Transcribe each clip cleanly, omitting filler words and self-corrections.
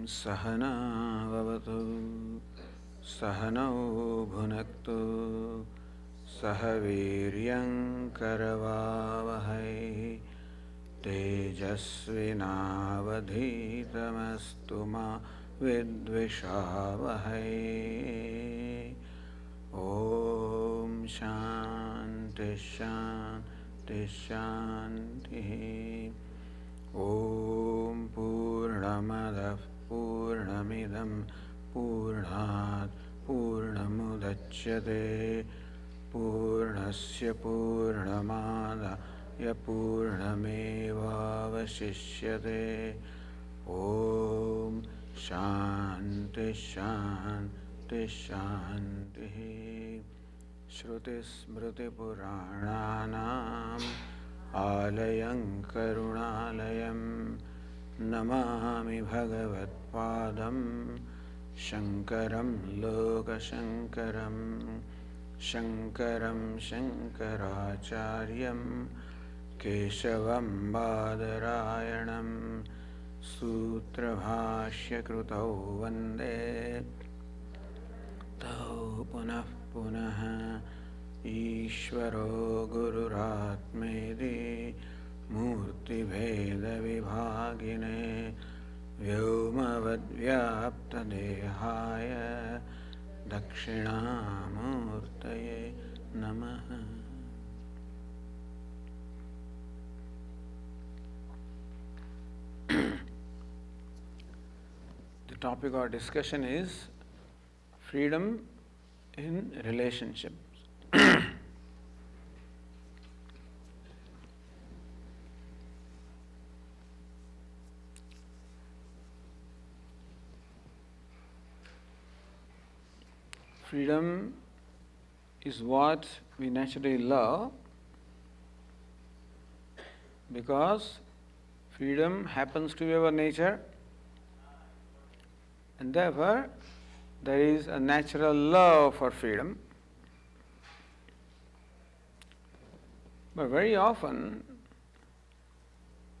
सहना भवतु सहनौ भुनक्तु सह वीर्यं करवावहै तेजस्विनावधीतमस्तु मा विद्विषावहै। ओम शांति शांति शांति। ओम पूर्णमदः पूर्णमिदं पूर्णात् पूर्णमुदच्यते पूर्णस्य पूर्णमादाय पूर्णमेवावशिष्यते। ओम शांति शांति शांति। श्रुतिस्मृतिपुराणानाम् आलयं करुणालयं नमामि भगवत्पादं शङ्करं लोकशङ्करं शङ्करं शङ्कराचार्यं केशवं बादरायणं सूत्रभाष्यकृतौ वन्दे तौ पुनः पुनः। ईश्वरो गुरुरात्मेति मूर्तिभेदविभागिने व्योमवद्व्याप्तदेहाय दक्षिणामूर्तये नमः। The topic of discussion is freedom in relationships. Freedom is what we naturally love because freedom happens to be our nature, and therefore there is a natural love for freedom. But very often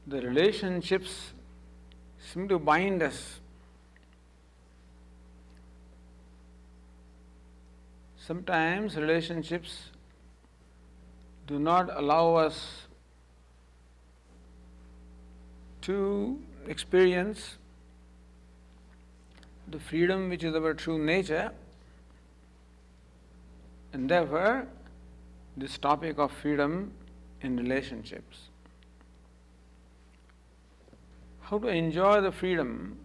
the relationships seem to bind us. Sometimes relationships do not allow us to experience the freedom which is our true nature, and therefore this topic of freedom in relationships. How to enjoy the freedom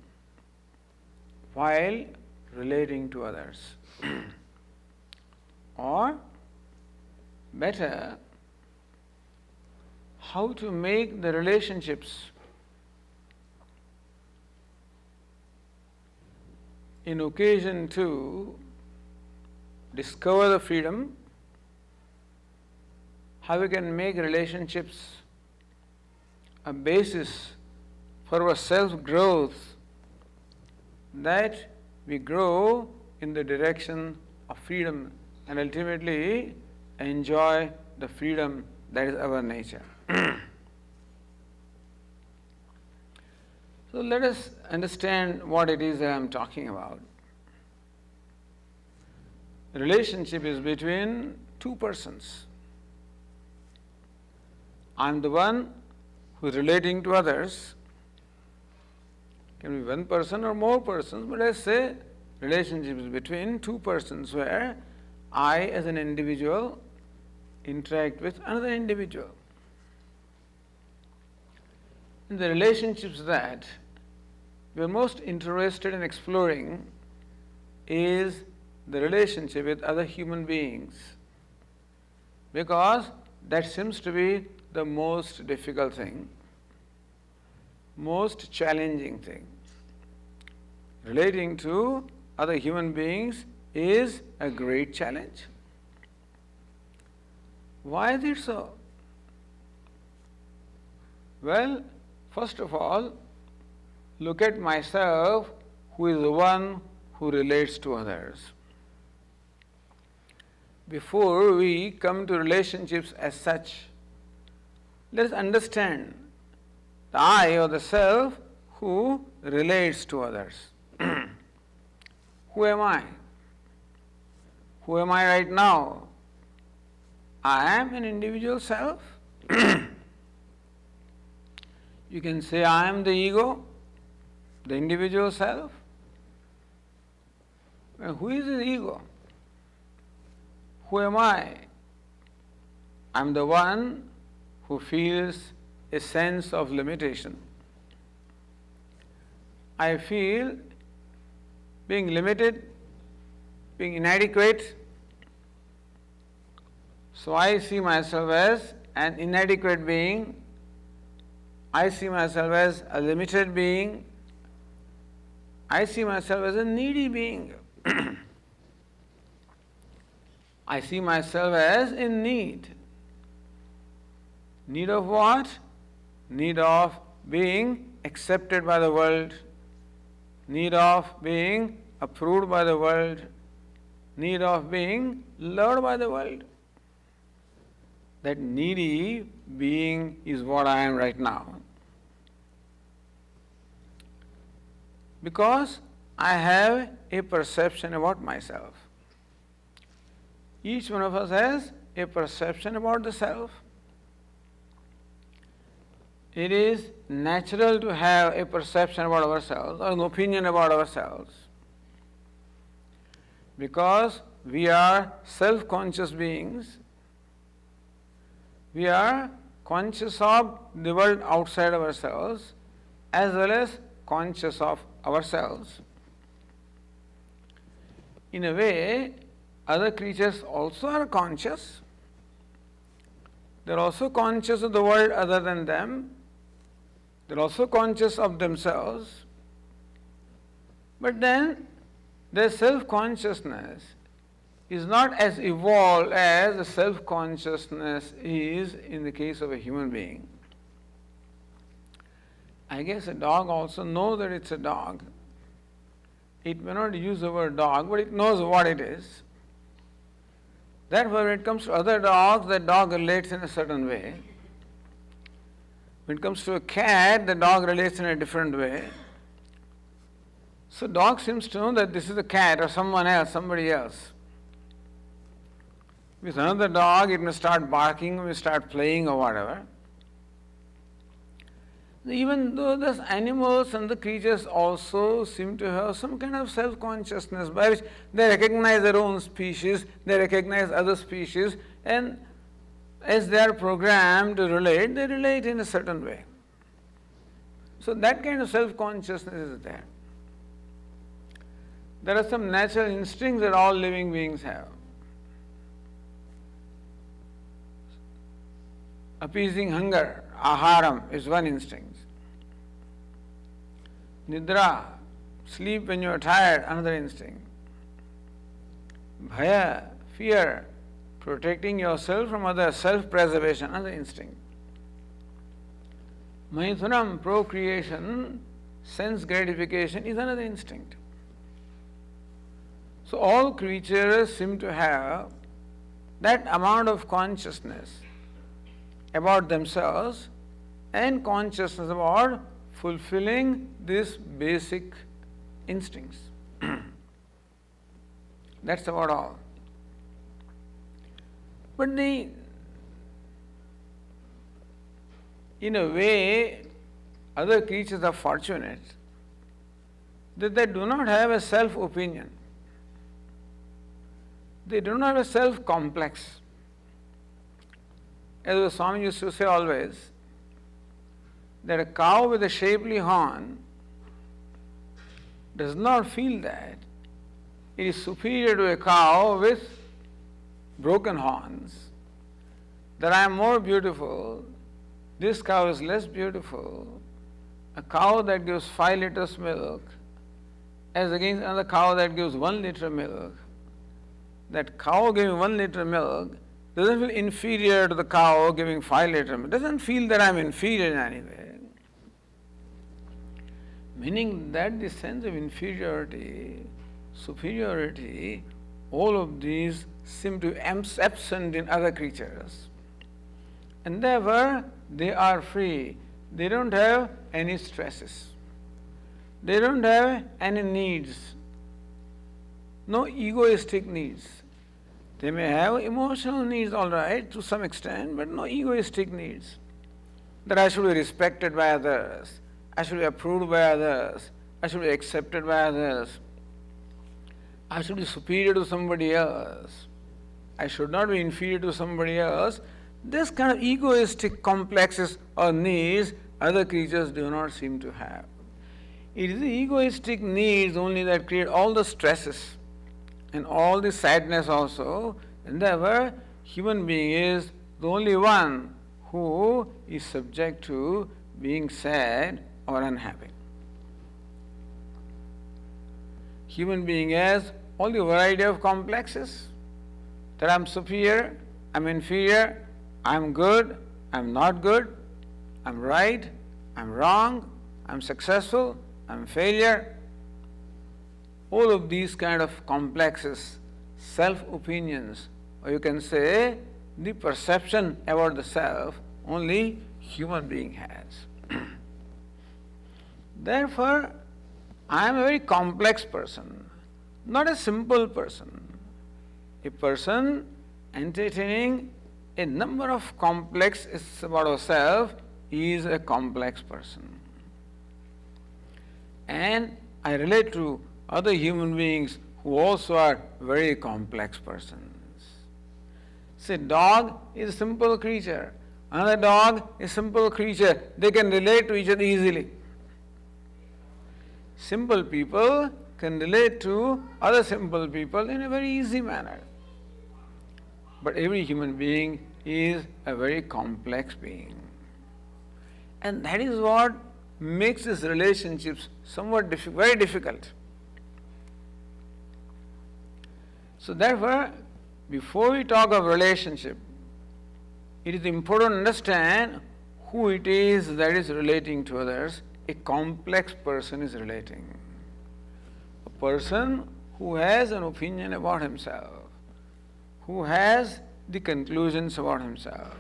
while relating to others. Or better, how to make the relationships in occasion to discover the freedom, how we can make relationships a basis for our self-growth, that we grow in the direction of freedom and ultimately enjoy the freedom that is our nature. So let us understand what it is that I am talking about. The relationship is between two persons. I am the one who is relating to others. It can be one person or more persons, but let's say relationship is between two persons where I as an individual interact with another individual. In the relationships that we are most interested in exploring is the relationship with other human beings, because that seems to be the most difficult thing, most challenging thing. Relating to other human beings is a great challenge. Why is it so? Well, first of all, look at myself, who is the one who relates to others. Before we come to relationships as such, let us understand the I or the self who relates to others. Who am I? Who am I right now? I am an individual self. You can say I am the ego, the individual self. Well, who is the ego? Who am I? I am the one who feels a sense of limitation. I feel being limited, being inadequate. So I see myself as an inadequate being. I see myself as a limited being. I see myself as a needy being. I see myself as in need. Need of what? Need of being accepted by the world. Need of being approved by the world. Need of being loved by the world. That needy being is what I am right now. Because I have a perception about myself. Each one of us has a perception about the self. It is natural to have a perception about ourselves or an opinion about ourselves, because we are self-conscious beings. We are conscious of the world outside ourselves as well as conscious of ourselves. In a way, other creatures also are conscious. They are also conscious of the world other than them. They are also conscious of themselves. But then their self-consciousness is not as evolved as the self-consciousness is in the case of a human being. I guess a dog also knows that it's a dog. It may not use the word dog, but it knows what it is. Therefore, when it comes to other dogs, the dog relates in a certain way. When it comes to a cat, the dog relates in a different way. So dog seems to know that this is a cat or someone else, somebody else. With another dog, it may start barking, it may start playing or whatever. Even though the animals and the creatures also seem to have some kind of self-consciousness by which they recognize their own species, they recognize other species, and as they are programmed to relate, they relate in a certain way. So that kind of self-consciousness is there. There are some natural instincts that all living beings have. Appeasing hunger, aharam, is one instinct. Nidra, sleep when you are tired, another instinct. Bhaya, fear, protecting yourself from others, self-preservation, another instinct. Maithunam, procreation, sense gratification, is another instinct. So all creatures seem to have that amount of consciousness about themselves and consciousness about fulfilling these basic instincts. That's about all. But in a way, other creatures are fortunate that they do not have a self-opinion. They do not have a self-complex. As the Swami used to say always, that a cow with a shapely horn does not feel that it is superior to a cow with broken horns, that I am more beautiful, this cow is less beautiful. A cow that gives 5 liters milk as against another cow that gives 1 liter milk. That cow giving 1 liter milk doesn't feel inferior to the cow giving 5 liters milk, doesn't feel that I am inferior in any way. Meaning that the sense of inferiority, superiority, all of these seem to be absent in other creatures. And therefore, they are free. They don't have any stresses. They don't have any needs. no egoistic needs. They may have emotional needs, all right, to some extent, but no egoistic needs. That I should be respected by others, I should be approved by others, I should be accepted by others, I should be superior to somebody else, I should not be inferior to somebody else. This kind of egoistic complexes or needs other creatures do not seem to have. It is the egoistic needs only that create all the stresses and all the sadness also, and therefore human being is the only one who is subject to being sad or unhappy. Human being has all the variety of complexes, that I am superior, I am inferior, I am good, I am not good, I am right, I am wrong, I am successful, I am failure. All of these kind of complexes, self-opinions, or you can say the perception about the self, only human being has. Therefore, I am a very complex person, not a simple person. A person entertaining a number of complexes about ourselves is a complex person. And I relate to other human beings who also are very complex persons. Say, dog is a simple creature, another dog is a simple creature, they can relate to each other easily. Simple people can relate to other simple people in a very easy manner. But every human being is a very complex being. And that is what makes these relationships somewhat very difficult. So therefore, before we talk of relationship, it is important to understand who it is that is relating to others. A complex person is relating. A person who has an opinion about himself, who has the conclusions about himself,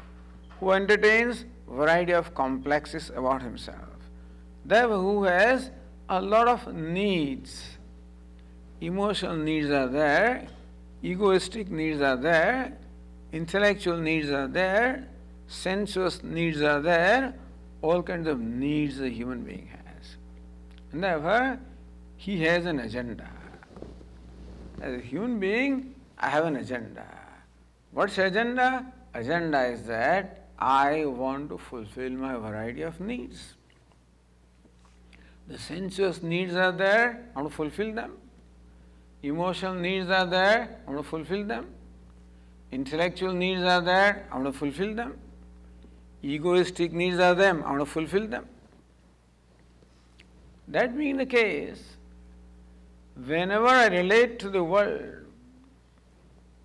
who entertains variety of complexes about himself, therefore who has a lot of needs. Emotional needs are there, egoistic needs are there, intellectual needs are there, sensuous needs are there, all kinds of needs a human being has. And therefore, he has an agenda. As a human being, I have an agenda. What's agenda? Agenda is that I want to fulfill my variety of needs. The sensuous needs are there, I want to fulfill them. Emotional needs are there, I want to fulfill them. Intellectual needs are there, I want to fulfill them. Egoistic needs are there, I want to fulfill them. That being the case, whenever I relate to the world,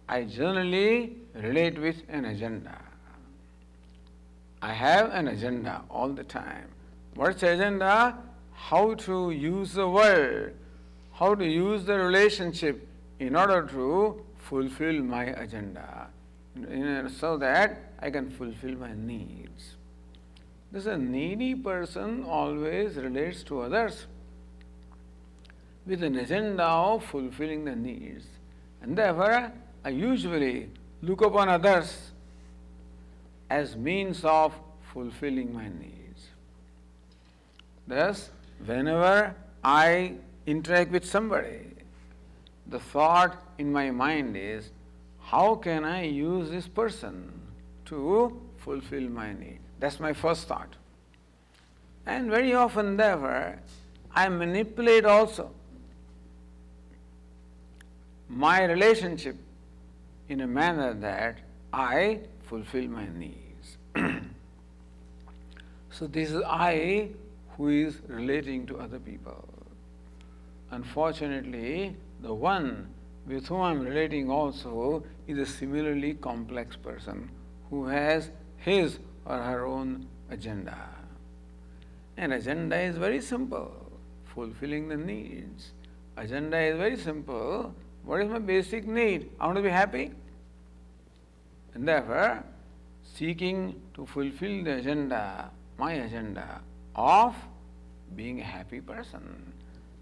I generally relate with an agenda. I have an agenda all the time. What's the agenda? How to use the world, how to use the relationship in order to fulfill my agenda, so that I can fulfill my needs. This a needy person always relates to others with an agenda of fulfilling the needs. And therefore, I usually look upon others as means of fulfilling my needs. Thus, whenever I interact with somebody, the thought in my mind is, how can I use this person to fulfill my need? That's my first thought. And very often, therefore, I manipulate also my relationship in a manner that I fulfill my needs. So this is I who is relating to other people. Unfortunately, the one with whom I am relating also is a similarly complex person who has his or her own agenda. And agenda is very simple, fulfilling the needs. Agenda is very simple. What is my basic need? I want to be happy. And therefore, seeking to fulfill the agenda, my agenda of being a happy person.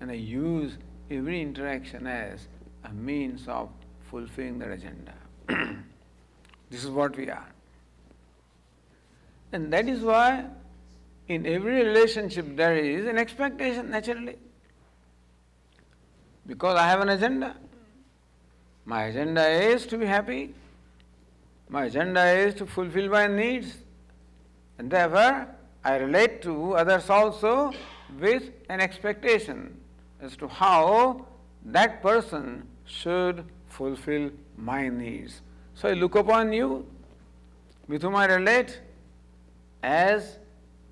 And I use every interaction as a means of fulfilling that agenda. This is what we are. And that is why in every relationship there is an expectation naturally. Because I have an agenda. My agenda is to be happy. My agenda is to fulfill my needs. And therefore, I relate to others also with an expectation as to how that person should fulfill my needs. So I look upon you, with whom I relate, as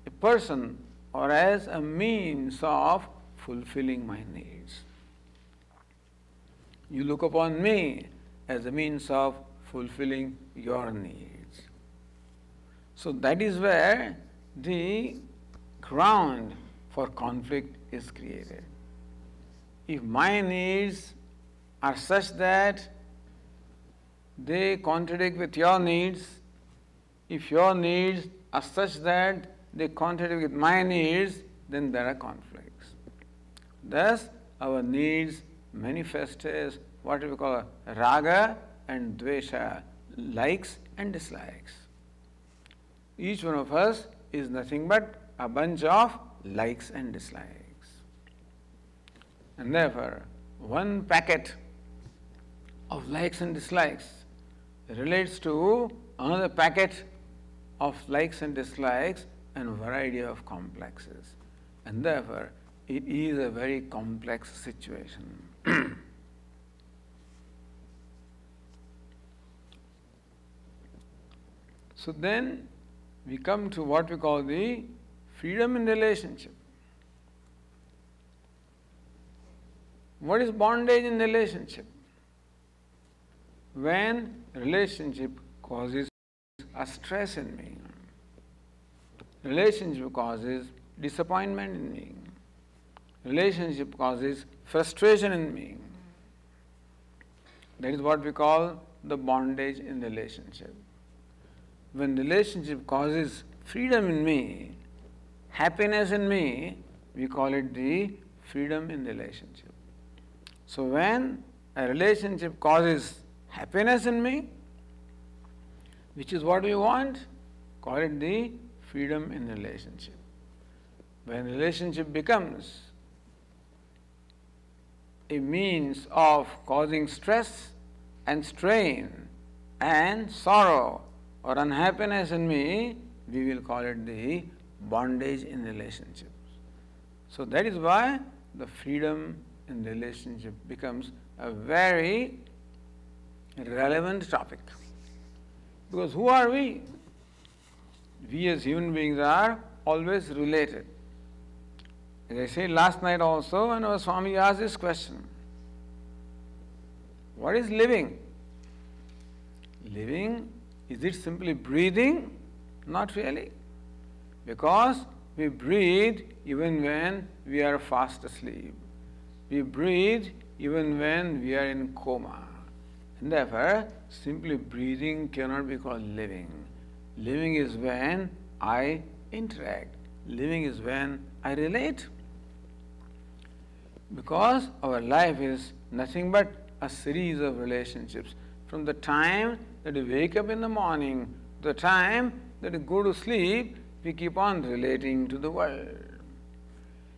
a person or as a means of fulfilling my needs. You look upon me as a means of fulfilling your needs. So that is where the ground for conflict is created. If my needs are such that they contradict with your needs, if your needs are such that they contradict with my needs, then there are conflicts. Thus, our needs manifest as what we call raga and dvesha, likes and dislikes. Each one of us is nothing but a bunch of likes and dislikes. And therefore, one packet of likes and dislikes relates to another packet of likes and dislikes and a variety of complexes. And therefore, it is a very complex situation. So then we come to what we call the freedom in relationship. What is bondage in relationship? When relationship causes a stress in me, relationship causes disappointment in me, relationship causes frustration in me. That is what we call the bondage in relationship. When relationship causes freedom in me, happiness in me, we call it the freedom in relationship. So when a relationship causes happiness in me, which is what we want, call it the freedom in relationship. When relationship becomes a means of causing stress and strain and sorrow or unhappiness in me, we will call it the bondage in relationships. So that is why the freedom in relationship becomes a very relevant topic. Because who are we? We as human beings are always related. As I said last night also, when our Swami asked this question, what is living? Living, is it simply breathing? Not really. Because we breathe even when we are fast asleep. We breathe even when we are in coma. And therefore, simply breathing cannot be called living. Living is when I interact. Living is when I relate. Because our life is nothing but a series of relationships. From the time that we wake up in the morning to the time that we go to sleep, we keep on relating to the world.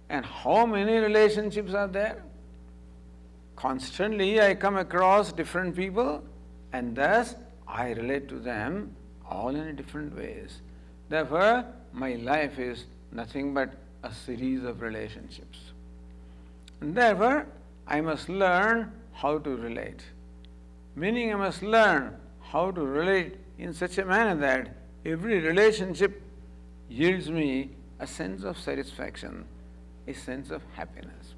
And how many relationships are there? Constantly I come across different people and thus I relate to them all in different ways. Therefore, my life is nothing but a series of relationships. And therefore, I must learn how to relate. Meaning I must learn how to relate in such a manner that every relationship yields me a sense of satisfaction, a sense of happiness.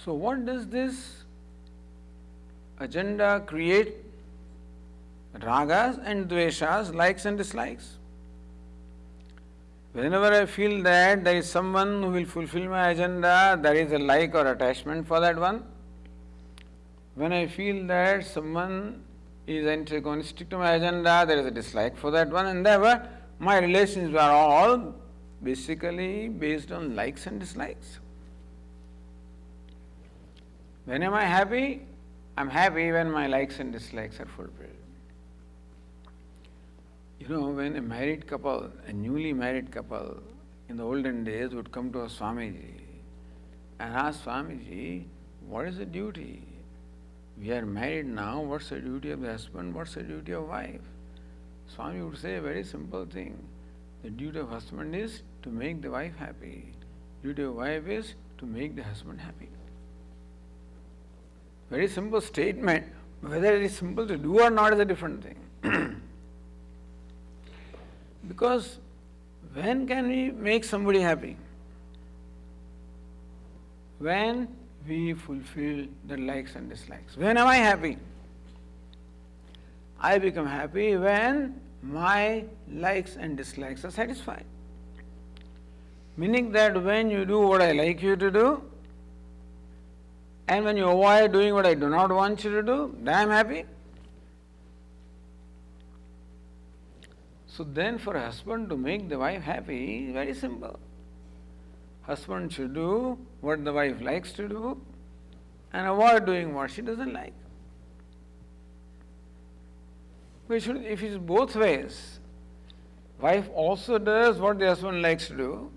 So what does this agenda create? Ragas and dveshas, likes and dislikes. Whenever I feel that there is someone who will fulfill my agenda, there is a like or attachment for that one. When I feel that someone is antagonistic to my agenda, there is a dislike for that one, and therefore my relations are all basically based on likes and dislikes. When am I happy? I'm happy when my likes and dislikes are fulfilled. You know, when a married couple, a newly married couple, in the olden days would come to a Swamiji and ask Swamiji, what is the duty? We are married now, what's the duty of the husband, what's the duty of wife? Swami would say a very simple thing. The duty of husband is to make the wife happy. Duty of wife is to make the husband happy. Very simple statement. Whether it is simple to do or not is a different thing. Because when can we make somebody happy? When we fulfill the likes and dislikes. When am I happy? I become happy when my likes and dislikes are satisfied. Meaning that when you do what I like you to do, and when you avoid doing what I do not want you to do, then I am happy. So then for a husband to make the wife happy is very simple. Husband should do what the wife likes to do and avoid doing what she doesn't like. If it's both ways, wife also does what the husband likes to do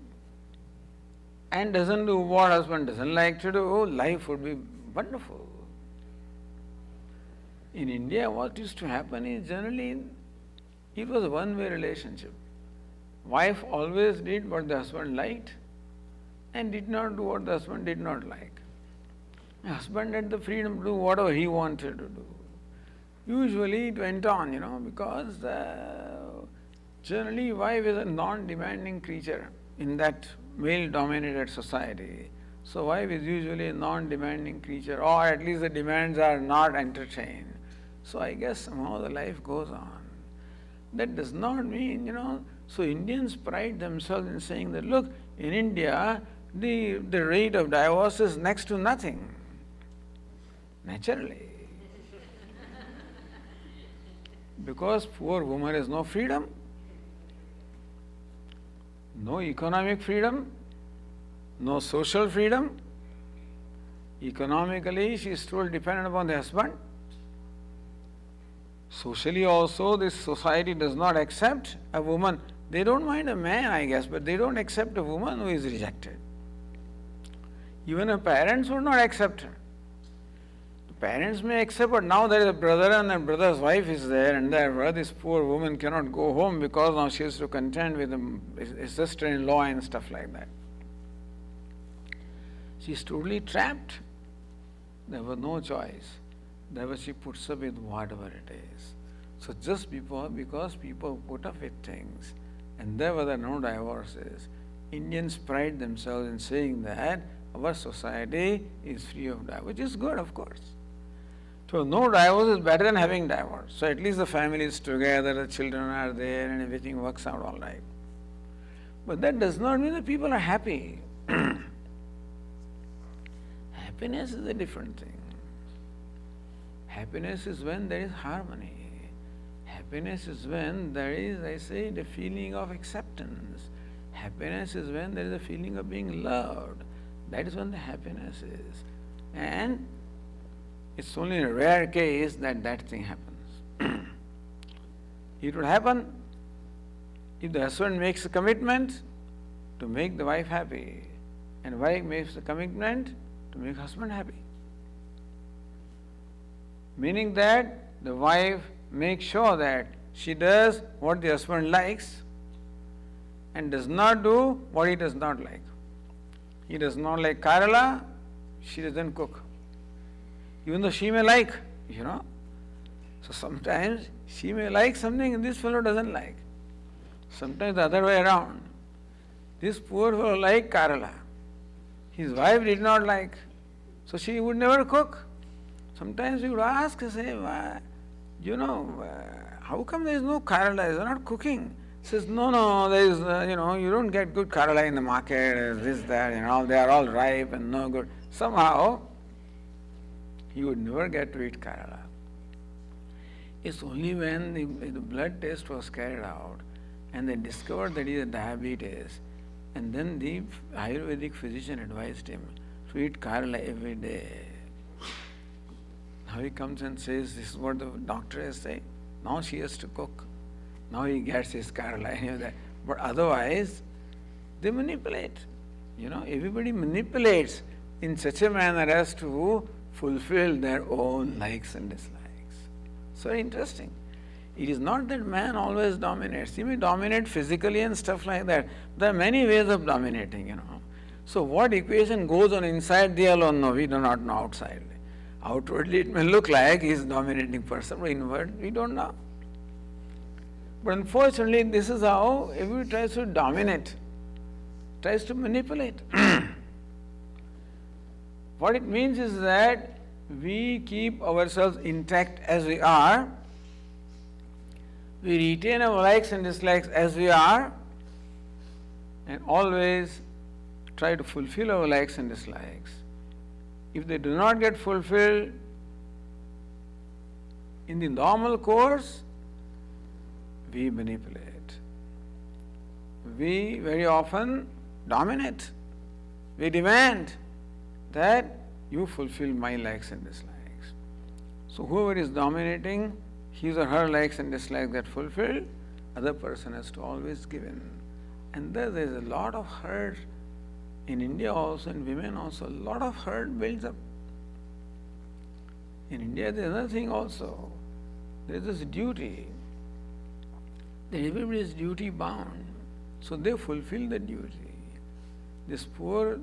and doesn't do what husband doesn't like to do, life would be wonderful. In India, what used to happen is generally it was a one-way relationship. Wife always did what the husband liked and did not do what the husband did not like. The husband had the freedom to do whatever he wanted to do. Usually it went on, because generally wife is a non-demanding creature in that male-dominated society. So wife is usually a non-demanding creature, or at least the demands are not entertained. So I guess somehow the life goes on. That does not mean, so Indians pride themselves in saying that, look, in India, the rate of divorce is next to nothing. Naturally. Because poor woman has no freedom, no economic freedom, no social freedom. Economically, she is still dependent upon the husband. Socially also, this society does not accept a woman. They don't mind a man, I guess, but they don't accept a woman who is rejected. Even her parents would not accept her. The parents may accept, but now there is a brother and a brother's wife is there, and therefore this poor woman cannot go home because now she has to contend with his sister-in-law and stuff like that. She is totally trapped. There was no choice. Therefore she puts up with whatever it is. So just because people put up with things, and therefore there are no divorces, Indians pride themselves in saying that our society is free of divorce, which is good, of course. So no divorce is better than having divorce. So at least the family is together, the children are there, and everything works out all right. But that does not mean that people are happy. Happiness is a different thing. Happiness is when there is harmony. Happiness is when there is, I say, the feeling of acceptance. Happiness is when there is a feeling of being loved. That is when the happiness is. And it's only in a rare case that that thing happens. It would happen if the husband makes a commitment to make the wife happy, and wife makes a commitment to make husband happy. Meaning that the wife makes sure that she does what the husband likes and does not do what he does not like. He does not like Kerala, she doesn't cook. Even though she may like, So sometimes she may like something and this fellow doesn't like. Sometimes the other way around. This poor fellow liked Kerala. His wife did not like. So she would never cook. Sometimes we would ask and say, how come there is no Kerala? They are not cooking. He says, no, there is, you don't get good Kerala in the market, this, that, they are all ripe and no good. Somehow, he would never get to eat Kerala. It's only when the blood test was carried out and they discovered that he had diabetes, and then the Ayurvedic physician advised him to eat Kerala every day. Now he comes and says, this is what the doctor has said. Now she has to cook. Now he gets his Kerala. But otherwise, they manipulate. Everybody manipulates in such a manner as to fulfill their own likes and dislikes. So interesting. It is not that man always dominates. He may dominate physically and stuff like that. There are many ways of dominating, So what equation goes on inside, they alone know. We do not know outside. Outwardly it may look like he is a dominating person, but inward we don't know. But unfortunately, this is how everybody tries to dominate, tries to manipulate. What it means is that we keep ourselves intact as we are, we retain our likes and dislikes as we are, and always try to fulfill our likes and dislikes. If they do not get fulfilled in the normal course, we manipulate. We very often dominate. We demand that you fulfill my likes and dislikes. So whoever is dominating, his or her likes and dislikes get fulfilled, other person has to always give in. And there is a lot of hurt in India also, in women also, a lot of hurt builds up. In India there is another thing also. There is this duty, that everybody is duty bound. So they fulfill the duty. This poor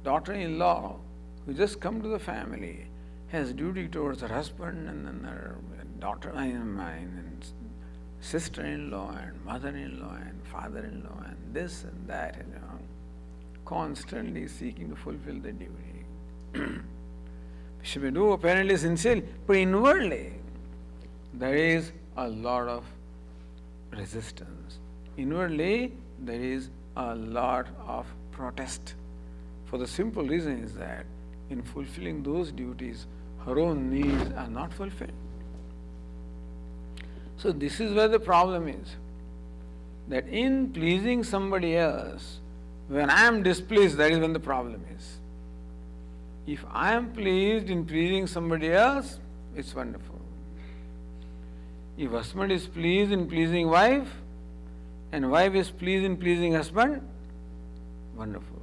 daughter-in-law who just come to the family has duty towards her husband and then her daughter and sister-in-law and mother-in-law and father-in-law and this and that, constantly seeking to fulfill the duty. She may do apparently sincerely, but inwardly there is a lot of resistance. Inwardly there is a lot of protest. For the simple reason is that in fulfilling those duties, her own needs are not fulfilled. So this is where the problem is, that in pleasing somebody else, when I am displeased, that is when the problem is. If I am pleased in pleasing somebody else, it's wonderful. If husband is pleased in pleasing wife, and wife is pleased in pleasing husband, wonderful.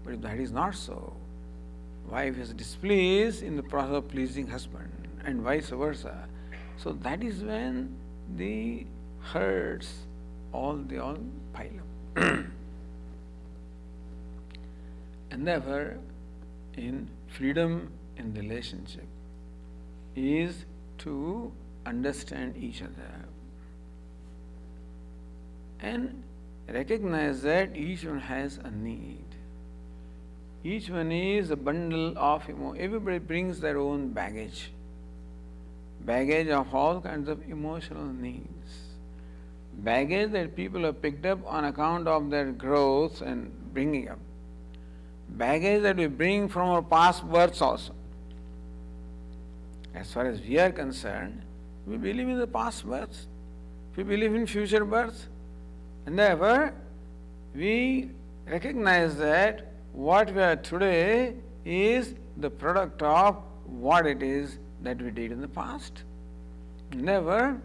But if that is not so, wife is displeased in the process of pleasing husband, and vice versa. So that is when the hurts all pile up. And therefore, in freedom in relationship is to understand each other and recognize that each one has a need. Each one is a bundle of everybody brings their own baggage of all kinds of emotional needs, baggage that people have picked up on account of their growth and bringing up, baggage that we bring from our past births also. As far as we are concerned, we believe in the past births, we believe in future births, and therefore we recognize that what we are today is the product of what it is that we did in the past. Never,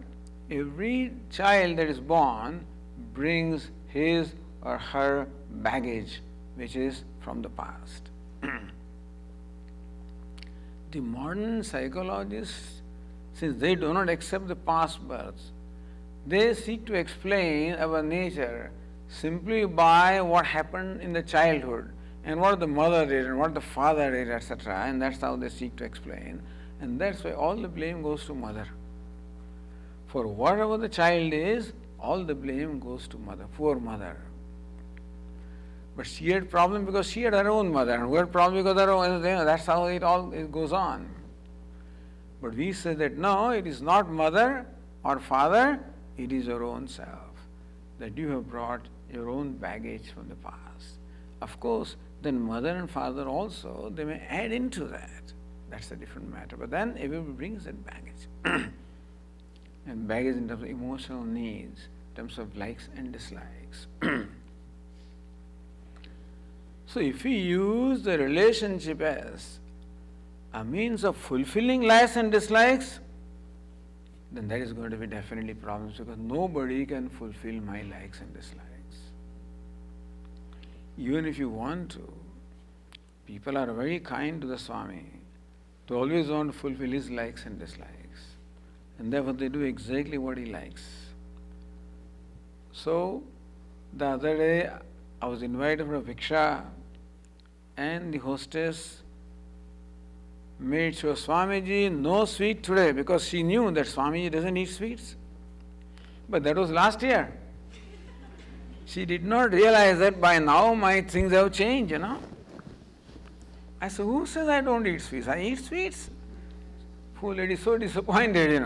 every child that is born brings his or her baggage, which is from the past. The modern psychologists, since they do not accept the past births, they seek to explain our nature simply by what happened in the childhood and what the mother did and what the father did, etc. And that's how they seek to explain. And that's why all the blame goes to mother. For whatever the child is, all the blame goes to mother, poor mother. But she had problem because she had her own mother, and who had problem because her own, that's how it goes on. But we say that no, it is not mother or father, it is your own self, that you have brought your own baggage from the past. Of course, then mother and father also, they may add into that. That's a different matter. But then everybody brings that baggage. And baggage in terms of emotional needs, in terms of likes and dislikes. So if we use the relationship as a means of fulfilling likes and dislikes, then that is going to be definitely problems, because nobody can fulfill my likes and dislikes. Even if you want to, people are very kind to the Swami. They always want to fulfill his likes and dislikes. And therefore they do exactly what he likes. So, the other day I was invited for a Viksha, and the hostess made sure, Swamiji, no sweet today, because she knew that Swamiji doesn't eat sweets. But that was last year. She did not realize that by now my things have changed, I said, who says I don't eat sweets? I eat sweets. Poor lady is so disappointed,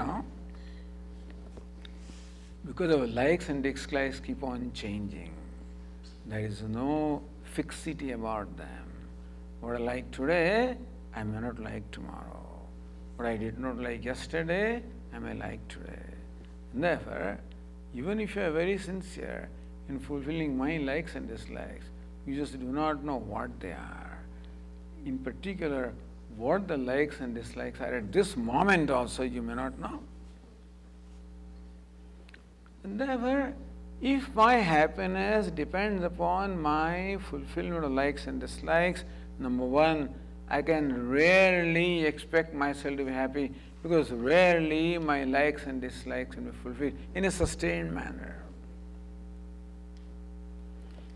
Because our likes and dislikes keep on changing. There is no fixity about them. What I like today, I may not like tomorrow. What I did not like yesterday, I may like today. And therefore, even if you are very sincere in fulfilling my likes and dislikes, you just do not know what they are. In particular, what the likes and dislikes are at this moment also, you may not know. And therefore, if my happiness depends upon my fulfillment of likes and dislikes, number one, I can rarely expect myself to be happy, because rarely my likes and dislikes can be fulfilled in a sustained manner.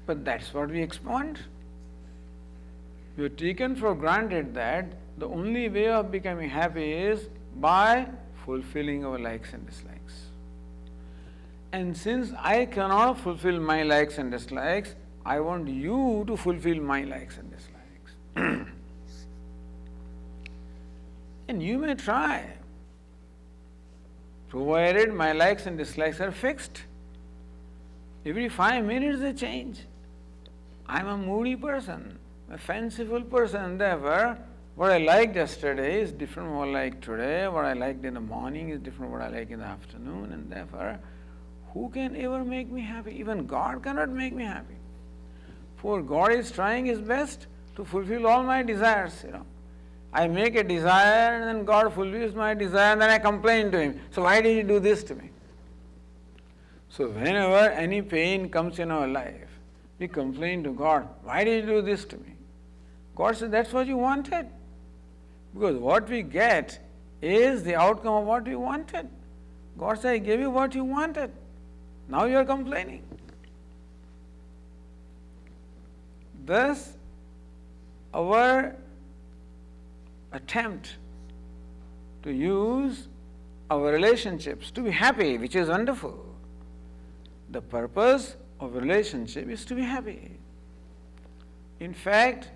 But that's what we expect. We have taken for granted that the only way of becoming happy is by fulfilling our likes and dislikes. And since I cannot fulfill my likes and dislikes, I want you to fulfill my likes and dislikes. And you may try, provided my likes and dislikes are fixed. Every 5 minutes they change. I'm a moody person, a fanciful person, therefore what I liked yesterday is different from what I like today, what I liked in the morning is different from what I like in the afternoon, and therefore who can ever make me happy? Even God cannot make me happy. For God is trying his best to fulfill all my desires, I make a desire and then God fulfills my desire and then I complain to him. So why did you do this to me? So whenever any pain comes in our life, we complain to God, why did you do this to me? God says, that's what you wanted. Because what we get is the outcome of what we wanted. God said, I gave you what you wanted. Now you are complaining. Thus, our attempt to use our relationships to be happy, which is wonderful. The purpose of relationship is to be happy. In fact,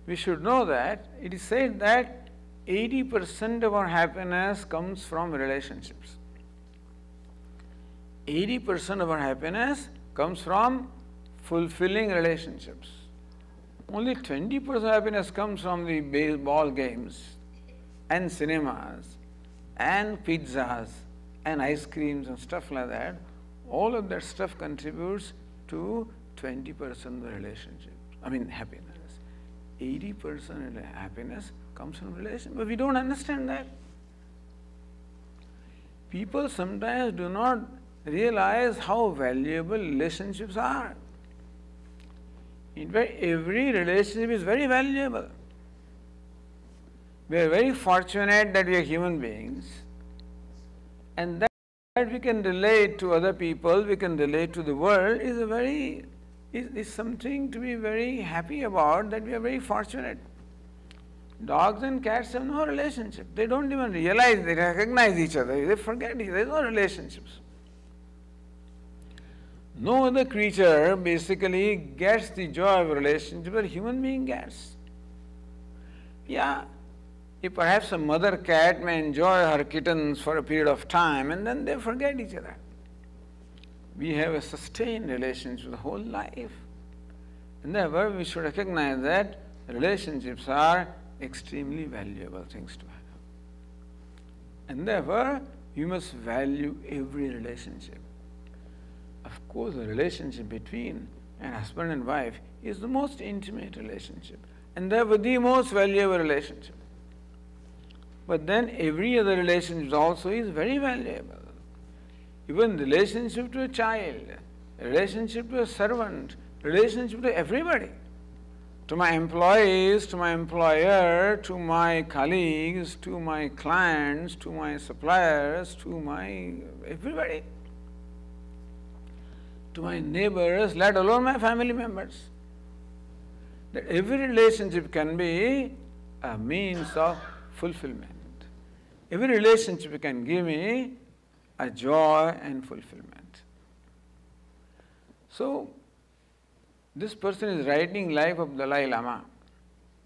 we should know that it is said that 80% of our happiness comes from relationships. 80% of our happiness comes from fulfilling relationships. Only 20% happiness comes from the baseball games and cinemas and pizzas and ice creams and stuff like that. All of that stuff contributes to 20% of the relationship. Happiness. 80% of the happiness comes from relationship, but we don't understand that. People sometimes do not realize how valuable relationships are. In fact, every relationship is very valuable. We are very fortunate that we are human beings, and that we can relate to other people, we can relate to the world is something to be very happy about, that we are very fortunate. Dogs and cats have no relationship. They don't even realize, they recognize each other, they forget each other, there is no relationships. No other creature basically gets the joy of a relationship that a human being gets. Yeah, if perhaps a mother cat may enjoy her kittens for a period of time and then they forget each other. We have a sustained relationship the whole life. And therefore we should recognize that relationships are extremely valuable things to have. And therefore, you must value every relationship. Of course, the relationship between an husband and wife is the most intimate relationship, and therefore the most valuable relationship. But then every other relationship also is very valuable. Even relationship to a child, relationship to a servant, relationship to everybody. To my employees, to my employer, to my colleagues, to my clients, to my suppliers, to my everybody. To my neighbors, let alone my family members. That every relationship can be a means of fulfillment. Every relationship can give me a joy and fulfillment. So, this person is writing Life of Dalai Lama.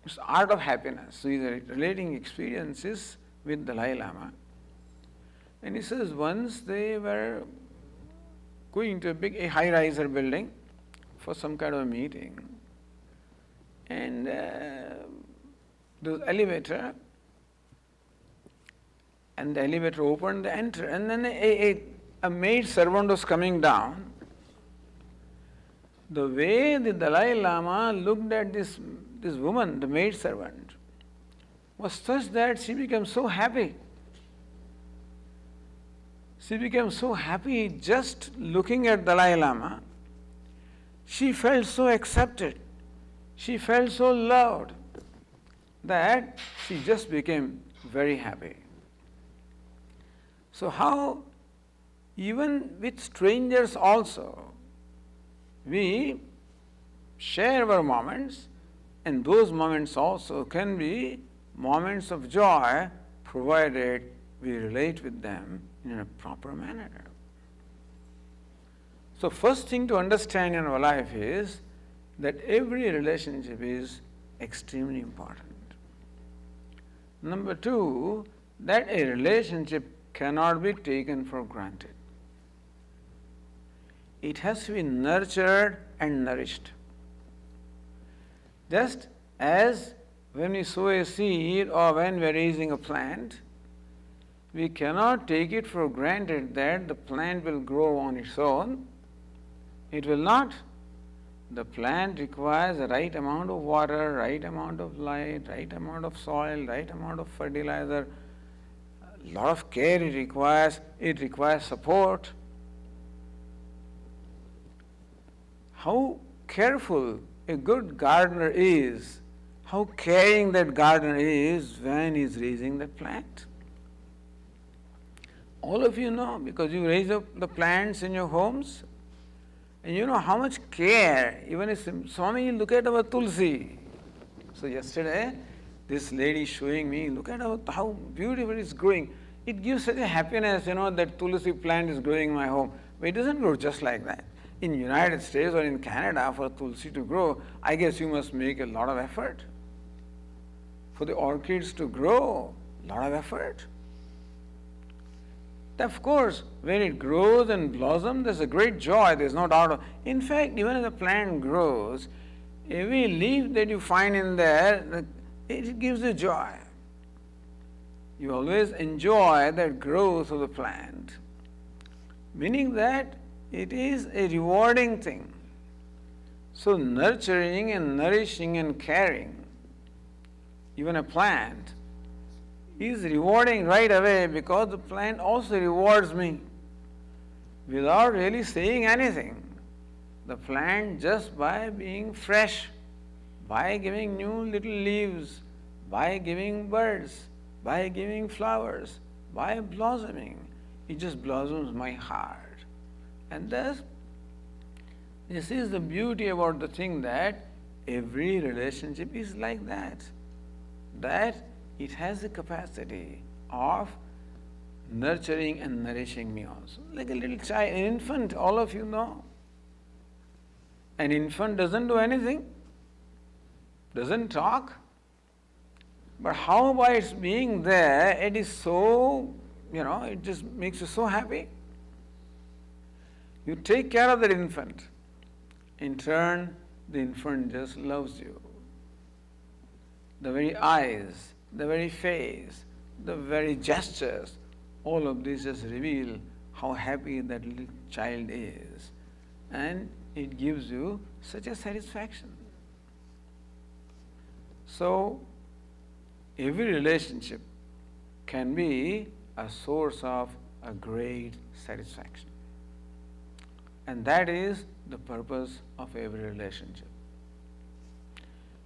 It's Art of Happiness. So, he is relating experiences with Dalai Lama. And he says once they were going to a high-riser building for some kind of a meeting. And there was an elevator, and the elevator opened, they entered, and then a maid servant was coming down. The way the Dalai Lama looked at this woman, the maid servant, was such that she became so happy. She became so happy just looking at Dalai Lama. She felt so accepted. She felt so loved that she just became very happy. So how, even with strangers also, we share our moments, and those moments also can be moments of joy, provided we relate with them in a proper manner. So first thing to understand in our life is that every relationship is extremely important. Number two, that a relationship cannot be taken for granted. It has to be nurtured and nourished. Just as when we sow a seed or when we are raising a plant, we cannot take it for granted that the plant will grow on its own. It will not. The plant requires the right amount of water, right amount of light, right amount of soil, right amount of fertilizer. A lot of care it requires support. How careful a good gardener is, how caring that gardener is when he is raising that plant. All of you know, because you raise up the plants in your homes, and you know how much care, even if Swami, look at our tulsi. So yesterday, this lady showing me, look at how beautiful it's growing. It gives such a happiness, that tulsi plant is growing in my home. But it doesn't grow just like that. In United States or in Canada, for tulsi to grow, I guess you must make a lot of effort. For the orchids to grow, a lot of effort. Of course, when it grows and blossoms, there's a great joy, there's no doubt. In fact, even as the plant grows, every leaf that you find in there, it gives you joy. You always enjoy that growth of the plant, meaning that it is a rewarding thing. So nurturing and nourishing and caring, even a plant, is rewarding right away, because the plant also rewards me without really saying anything. The plant, just by being fresh, by giving new little leaves, by giving birds, by giving flowers, by blossoming, it just blossoms my heart. And thus, this is the beauty about the thing, that every relationship is like that. That it has the capacity of nurturing and nourishing me also. Like a little child, an infant, all of you know. An infant doesn't do anything, doesn't talk, but how by its being there, it is so, it just makes you so happy. You take care of that infant. In turn, the infant just loves you. the very eyes, the very face, the very gestures, all of this just reveal how happy that little child is. And it gives you such a satisfaction. So, every relationship can be a source of a great satisfaction. And that is the purpose of every relationship.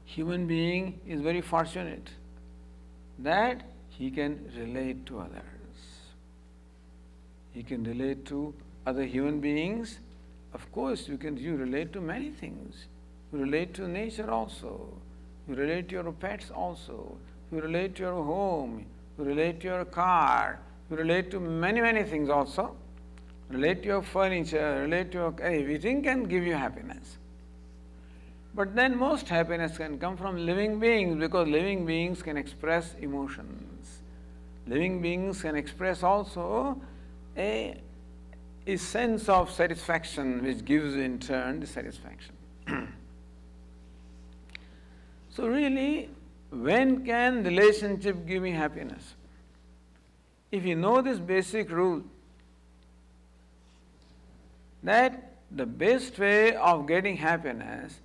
Human being is very fortunate that he can relate to others. He can relate to other human beings. Of course, you relate to many things. You relate to nature also. You relate to your pets also. You relate to your home. You relate to your car. You relate to many, many things also. Relate to your furniture, relate to your... everything can give you happiness. But then most happiness can come from living beings, because living beings can express emotions. Living beings can express also a sense of satisfaction, which gives in turn the satisfaction. So really, when can relationship give me happiness? If you know this basic rule, that the best way of getting happiness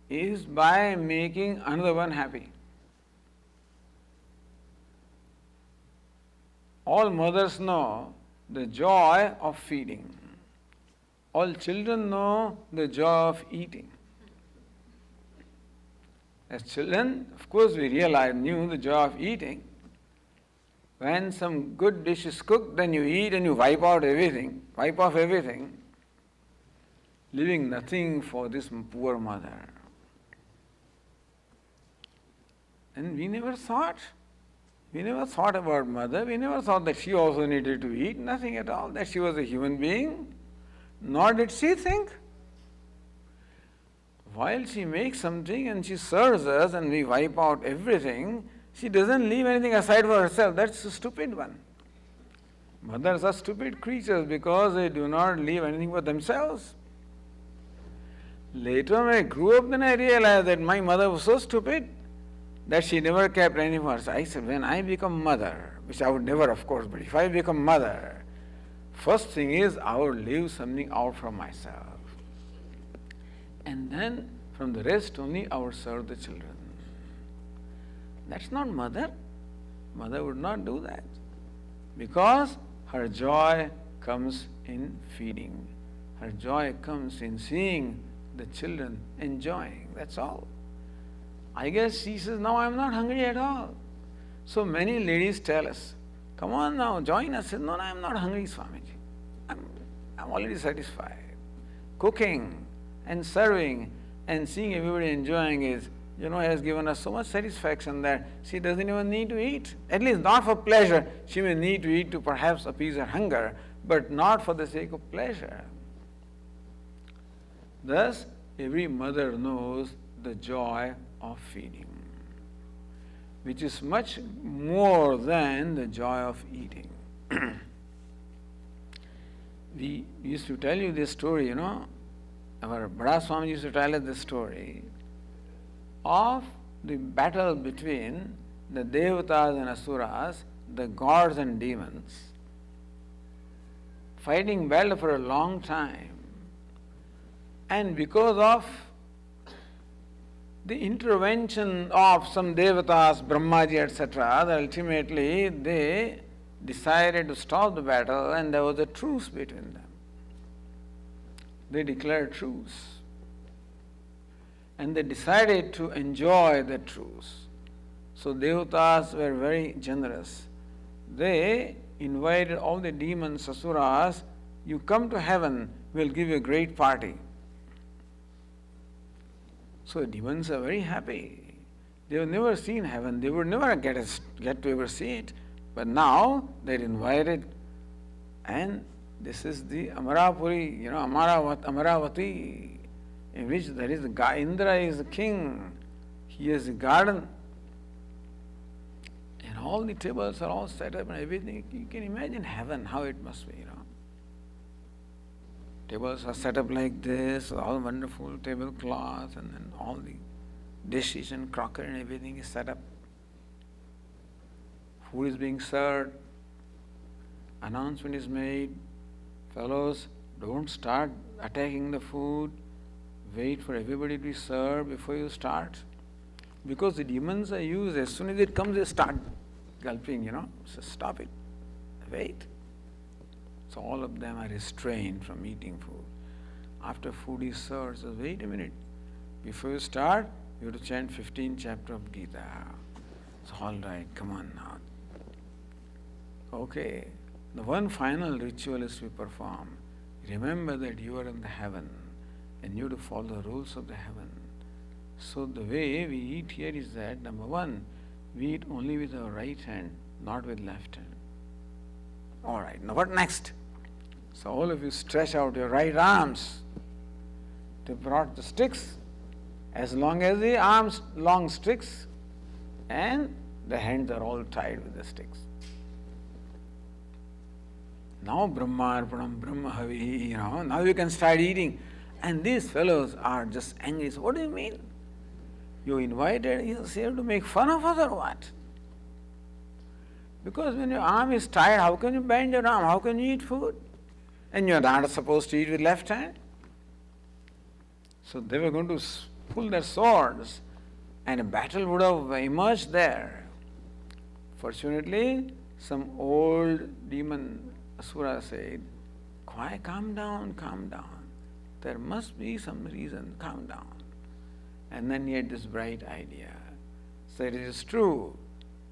is by making another one happy. All mothers know the joy of feeding. All children know the joy of eating. As children, of course, we knew the joy of eating. When some good dish is cooked, then you eat and you wipe off everything, leaving nothing for this poor mother. And we never thought about mother, we never thought that she also needed to eat, nothing at all, that she was a human being, nor did she think. While she makes something and she serves us and we wipe out everything, she doesn't leave anything aside for herself. That's a stupid one. Mothers are stupid creatures because they do not leave anything for themselves. Later when I grew up, then I realized that my mother was so stupid that she never kept anything for herself. I said, when I become mother, which I would never of course, but if I become mother, first thing is I would leave something out for myself. And then from the rest only I would serve the children. That's not mother. Mother would not do that. Because her joy comes in feeding. Her joy comes in seeing the children enjoying. That's all. I guess she says, now I'm not hungry at all. So many ladies tell us, come on now, join us. No, I'm not hungry, Swamiji. I'm already satisfied. Cooking and serving and seeing everybody enjoying has given us so much satisfaction that she doesn't even need to eat. At least not for pleasure. She may need to eat to perhaps appease her hunger, but not for the sake of pleasure. Thus, every mother knows the joy of feeding, which is much more than the joy of eating. We used to tell you this story, our Bada Swami used to tell us this story of the battle between the Devatas and Asuras, the gods and demons, fighting battle for a long time. And because of the intervention of some Devatas, Brahmaji, etc., ultimately they decided to stop the battle and there was a truce between them. They declared truce. And they decided to enjoy the truce. So Devatas were very generous. They invited all the demons, Asuras, you come to heaven, we'll give you a great party. So demons are very happy. They have never seen heaven. They would never get to ever see it. But now they're invited, and this is the Amarapuri, Amaravati, in which there is Indra is the king. He has a garden, and all the tables are all set up and everything. You can imagine heaven, how it must be, Tables are set up like this, all wonderful tablecloths, and then all the dishes and crockery and everything is set up. food is being served, announcement is made, fellows, don't start attacking the food, wait for everybody to be served before you start. Because the demons are used, as soon as it comes, they start gulping, So stop it, wait. So all of them are restrained from eating food. After food is served, so wait a minute. Before you start, you have to chant 15th chapter of Gita. So all right, come on now. Okay, the one final ritual is to perform. Remember that you are in the heaven and you have to follow the rules of the heaven. So the way we eat here is that, number one, we eat only with our right hand, not with left hand. All right, now what next? So all of you stretch out your right arms. They brought the sticks, as long as the arms, long sticks, and the hands are all tied with the sticks. Now Brahmarpanam, Brahmahavi, now you can start eating. And these fellows are just angry. So what do you mean? You invited us here to make fun of us or what? Because when your arm is tied, how can you bend your arm? How can you eat food? And you're not supposed to eat with left hand. So they were going to pull their swords and a battle would have emerged there. Fortunately, some old demon Asura said, "Quiet, calm down, calm down. There must be some reason, calm down." And then he had this bright idea. So it is true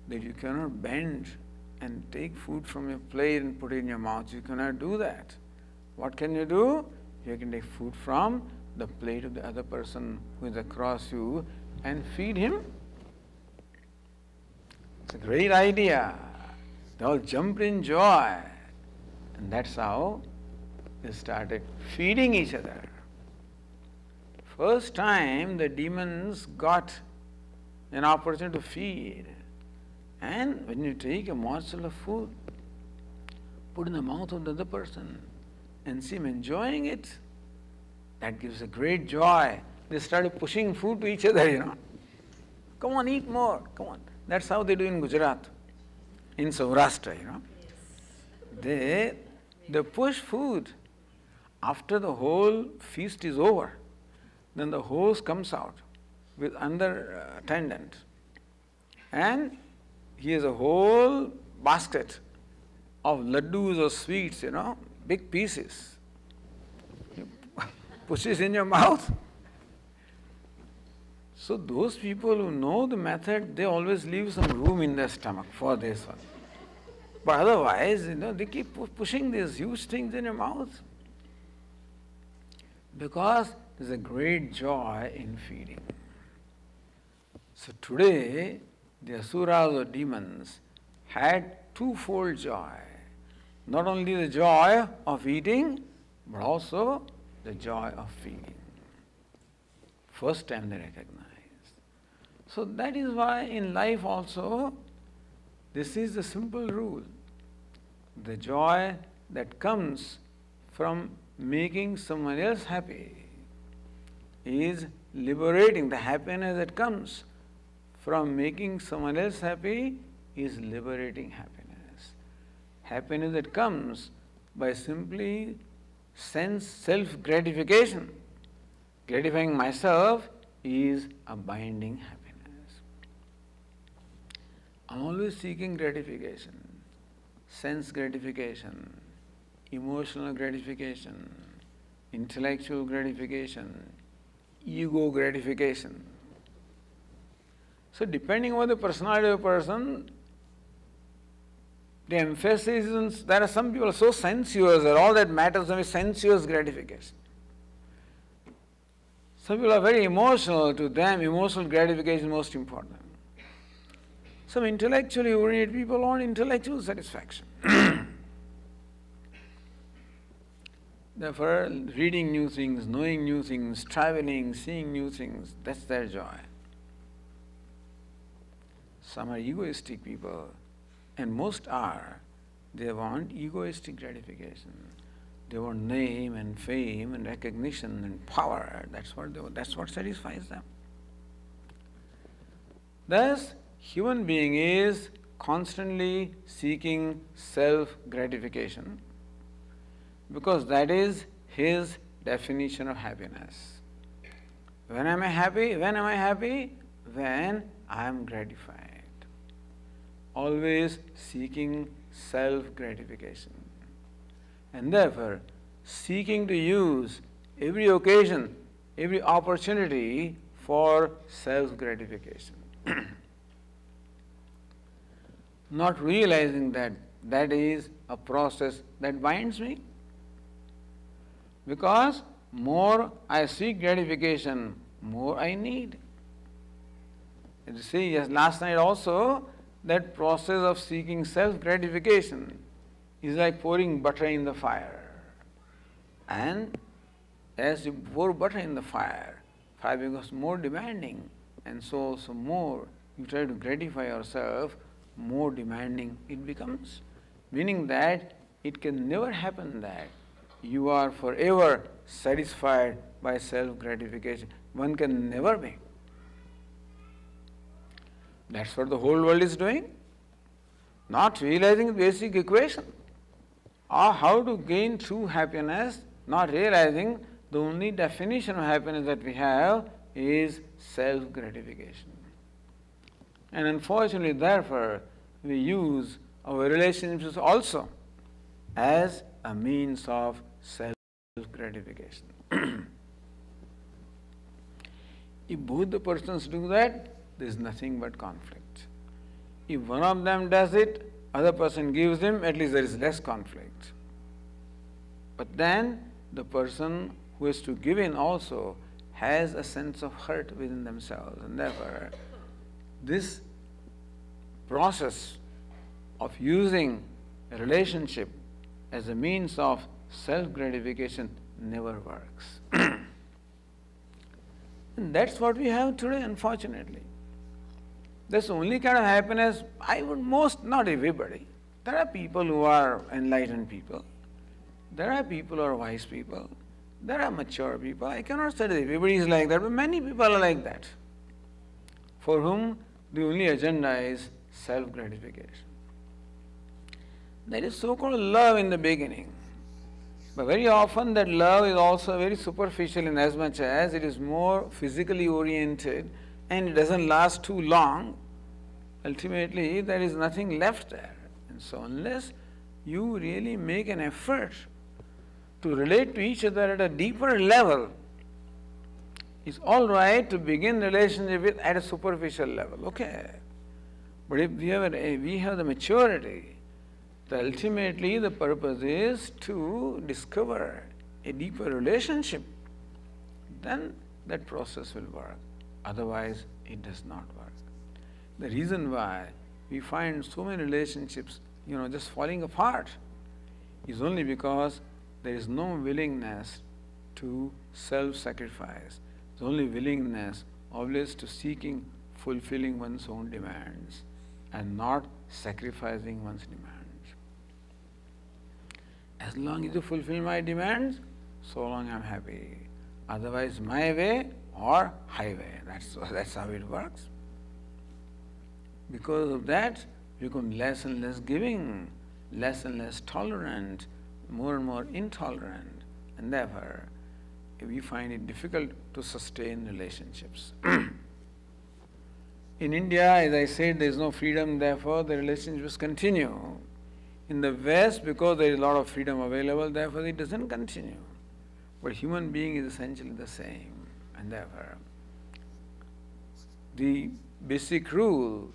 that you cannot bend and take food from your plate and put it in your mouth. You cannot do that. What can you do? You can take food from the plate of the other person who is across you and feed him. It's a great idea. They all jumped in joy. And that's how they started feeding each other. First time the demons got an opportunity to feed. And when you take a morsel of food, put in the mouth of the other person and see him enjoying it, that gives a great joy. They started pushing food to each other, Come on, eat more, come on. That's how they do in Gujarat, in Saurashtra, They push food. After the whole feast is over, then the host comes out with another attendant and he has a whole basket of laddus or sweets, big pieces. He pushes in your mouth. So those people who know the method, they always leave some room in their stomach for this one. But otherwise, they keep pushing these huge things in your mouth. Because there's a great joy in feeding. So today, the asuras or demons had twofold joy. Not only the joy of eating, but also the joy of feeding. First time they recognized. So that is why in life also, this is the simple rule. The joy that comes from making someone else happy is liberating. The happiness that comes from making someone else happy is liberating happiness. Happiness that comes by simply self-gratification, gratifying myself, is a binding happiness. I'm always seeking gratification, sense gratification, emotional gratification, intellectual gratification, ego gratification. So depending on the personality of a person, the emphasis is, there are some people so sensuous that all that matters is sensuous gratification. Some people are very emotional. To them, emotional gratification is most important. Some intellectually oriented people want intellectual satisfaction. Therefore, reading new things, knowing new things, traveling, seeing new things, that's their joy. Some are egoistic people, and most are. They want egoistic gratification. They want name and fame and recognition and power. That's what satisfies them. Thus, human being is constantly seeking self-gratification, because that is his definition of happiness. When am I happy? When am I happy? When I am gratified. Always seeking self-gratification. And therefore, seeking to use every occasion, every opportunity for self-gratification. Not realizing that that is a process that binds me. Because more I seek gratification, more I need. You see, yes, last night also, that process of seeking self-gratification is like pouring butter in the fire. And as you pour butter in the fire, fire becomes more demanding, and so more you try to gratify yourself, more demanding it becomes. Meaning that it can never happen that you are forever satisfied by self-gratification. One can never be. That's what the whole world is doing. Not realizing the basic equation or how to gain true happiness, not realizing the only definition of happiness that we have is self-gratification. And unfortunately, therefore, we use our relationships also as a means of self-gratification. If both the persons do that, there is nothing but conflict. If one of them does it, other person gives him, at least there is less conflict. But then the person who is to give in also has a sense of hurt within themselves, and therefore this process of using a relationship as a means of self-gratification never works. And that's what we have today, unfortunately. That's the only kind of happiness I would not everybody. There are people who are enlightened people. There are people who are wise people. There are mature people. I cannot say that everybody is like that, but many people are like that, for whom the only agenda is self-gratification. That is so-called love in the beginning. But very often that love is also very superficial in as much as it is more physically oriented and it doesn't last too long. Ultimately, there is nothing left there. And so unless you really make an effort to relate to each other at a deeper level, it's all right to begin relationship with at a superficial level, okay. But if we have the maturity, ultimately the purpose is to discover a deeper relationship, then that process will work. Otherwise, it does not work. The reason why we find so many relationships, just falling apart is only because there is no willingness to self-sacrifice. There's only willingness always to seeking fulfilling one's own demands and not sacrificing one's demands. As long as you fulfill my demands, so long I'm happy. Otherwise, my way or highway. That's how it works. Because of that, we become less and less giving, less and less tolerant, more and more intolerant, and therefore we find it difficult to sustain relationships. In India, as I said, there is no freedom, therefore the relationships continue. In the West, because there is a lot of freedom available, therefore it doesn't continue. But human being is essentially the same, and therefore the basic rule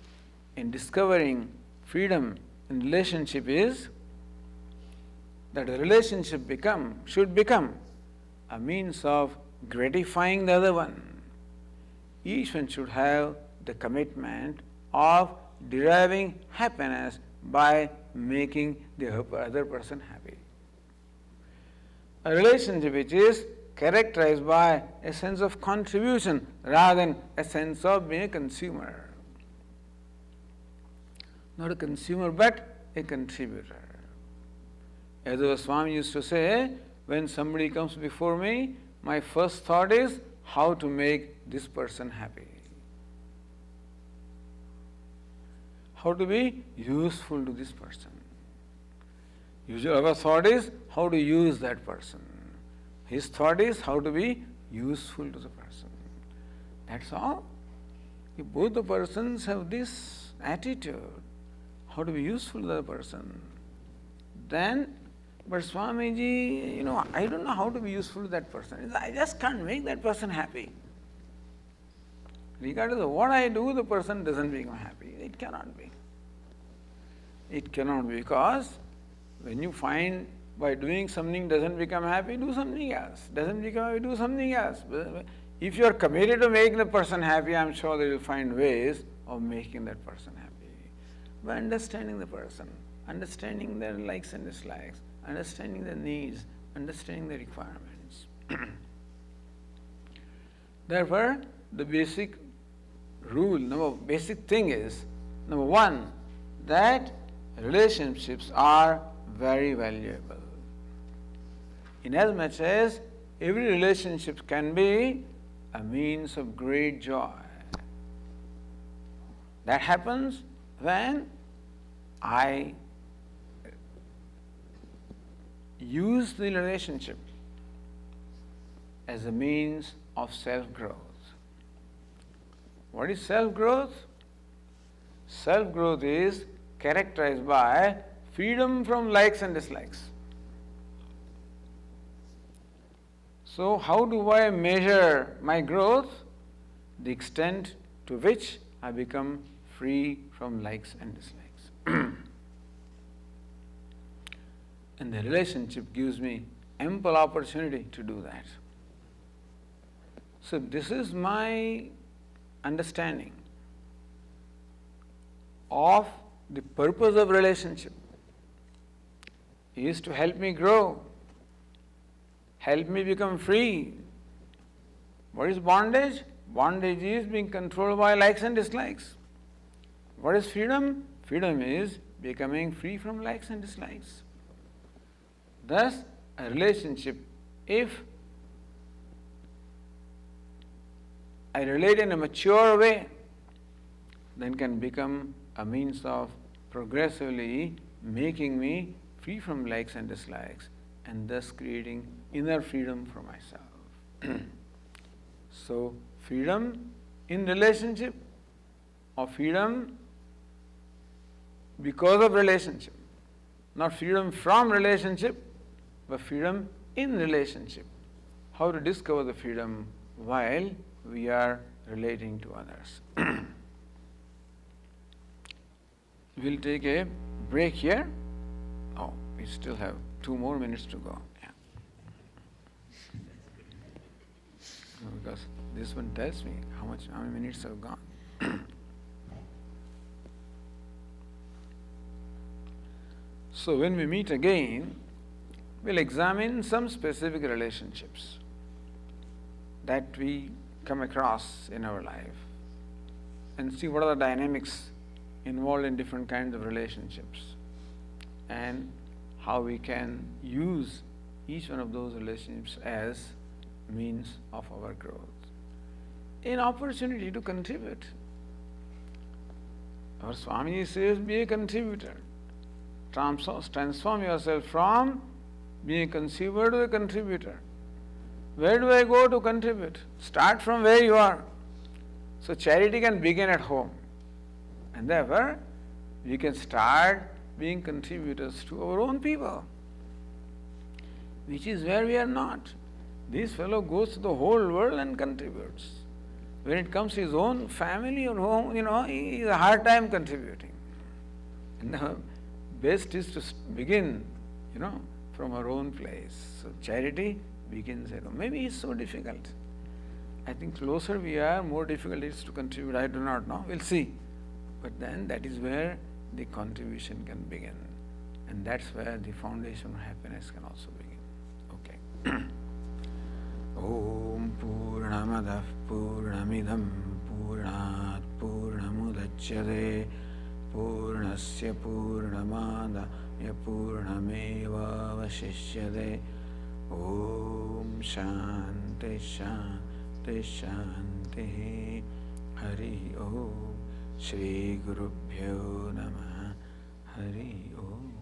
in discovering freedom in relationship is that a relationship should become a means of gratifying the other one. Each one should have the commitment of deriving happiness by making the other person happy. A relationship which is characterized by a sense of contribution rather than a sense of being a consumer. Not a consumer, but a contributor. As our Swami used to say, when somebody comes before me, my first thought is how to make this person happy. how to be useful to this person. Usually our thought is how to use that person. His thought is how to be useful to the person. That's all. If both the persons have this attitude, how to be useful to the person, then, but Swamiji, I don't know how to be useful to that person. I just can't make that person happy. Regardless of what I do, the person doesn't become happy. It cannot be. It cannot be, because when you find by doing something doesn't become happy, do something else. Doesn't become happy, do something else. If you are committed to making the person happy, I am sure they will find ways of making that person happy. By understanding the person, understanding their likes and dislikes, understanding their needs, understanding their requirements. Therefore, the basic rule, basic thing is, number one, that relationships are very valuable. Inasmuch as every relationship can be a means of great joy. That happens when I use the relationship as a means of self-growth. What is self-growth? Self-growth is characterized by freedom from likes and dislikes. So how do I measure my growth? The extent to which I become free from likes and dislikes. And the relationship gives me ample opportunity to do that. So this is my understanding of the purpose of relationship. It is to help me grow, help me become free. What is bondage? Bondage is being controlled by likes and dislikes. What is freedom? Freedom is becoming free from likes and dislikes. Thus, a relationship, if I relate in a mature way, then can become a means of progressively making me free from likes and dislikes, and thus creating inner freedom for myself. So, freedom in relationship, or freedom because of relationship. Not freedom from relationship, but freedom in relationship. How to discover the freedom while we are relating to others. We'll take a break here. Oh, we still have 2 more minutes to go. Yeah. Because this one tells me how many minutes have gone. So when we meet again, we'll examine some specific relationships that we come across in our life and see what are the dynamics involved in different kinds of relationships and how we can use each one of those relationships as means of our growth. An opportunity to contribute. Our Swami says, be a contributor. Transform yourself from being a consumer to a contributor. Where do I go to contribute? Start from where you are. So charity can begin at home. And therefore, we can start being contributors to our own people, which is where we are not. This fellow goes to the whole world and contributes. When it comes to his own family or home, he has a hard time contributing. And the best is to begin, from our own place. So charity begins at home. Maybe it's so difficult. I think closer we are, more difficult it is to contribute. I do not know. We'll see. But then that is where the contribution can begin. And that's where the foundation of happiness can also begin. Okay. Om Purnamadah Purnamidham Purnat Purnamudachyate Purnasya Purnamadaya Purnameva Vashishyate. Om Shanti Shanti Shanti. Hari Om. Shri Gurubhyo Namaha. Hari Om.